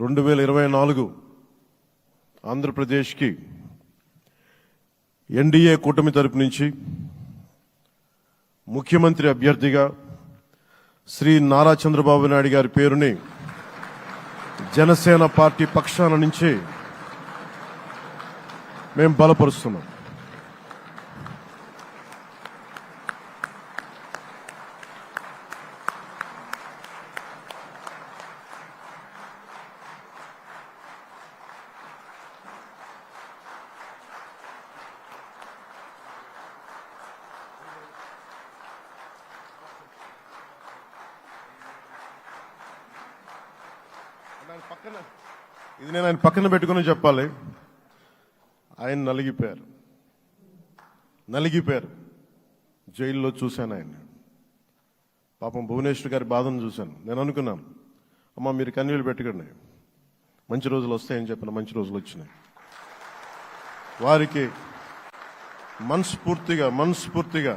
2024 ఆంధ్రప్రదేశ్కి ఎన్డీఏ కూటమి తరపు నుంచి ముఖ్యమంత్రి అభ్యర్థిగా శ్రీ నారా చంద్రబాబు నాయుడు గారి పేరుని జనసేన పార్టీ పక్షాన నుంచి మేము బలపరుస్తున్నాం. ఇది నేను ఆయన పక్కన పెట్టుకుని చెప్పాలి. ఆయన నలిగిపోయారు. జైల్లో చూశాను ఆయన. పాపం భువనేశ్వర్ గారి బాధను చూశాను. నేను అనుకున్నాను, అమ్మ మీరు కన్నీళ్ళు పెట్టకండి, మంచి రోజులు వస్తాయని చెప్పిన మంచి రోజులు వచ్చినాయి. వారికి మనస్ఫూర్తిగా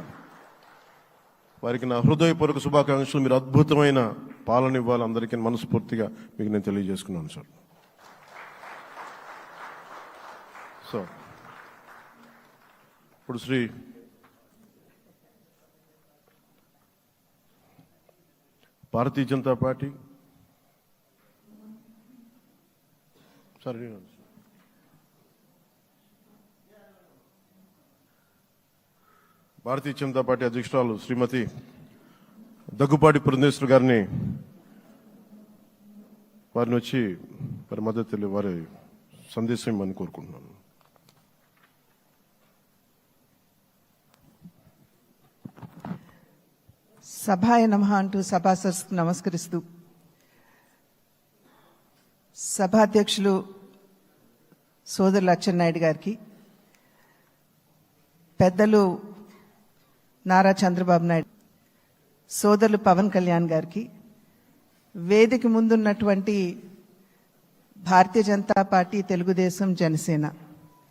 వారికి నా హృదయపూర్వక శుభాకాంక్షలు. మీరు అద్భుతమైన పాలన ఇవ్వాలి అందరికీ మనస్ఫూర్తిగా మీకు నేను తెలియజేసుకున్నాను సార్. సో ఇప్పుడు శ్రీ భారతీయ జనతా పార్టీ అధ్యక్షురాలు శ్రీమతి దగ్గుపాటి పురంధేశ్వరి గారిని వచ్చి వారి మద్దతు వారి సందేశం ఇవ్వమని కోరుకుంటున్నాను. సభాయ నమః అంటూ సభాసదస్సుకు నమస్కరిస్తూ సభాధ్యక్షులు సోదరులు అచ్చెన్నాయుడు గారికి, పెద్దలు నారా చంద్రబాబు నాయుడు, సోదరులు పవన్ కళ్యాణ్ గారికి, వేదిక ముందున్నటువంటి భారతీయ జనతా పార్టీ, తెలుగుదేశం, జనసేన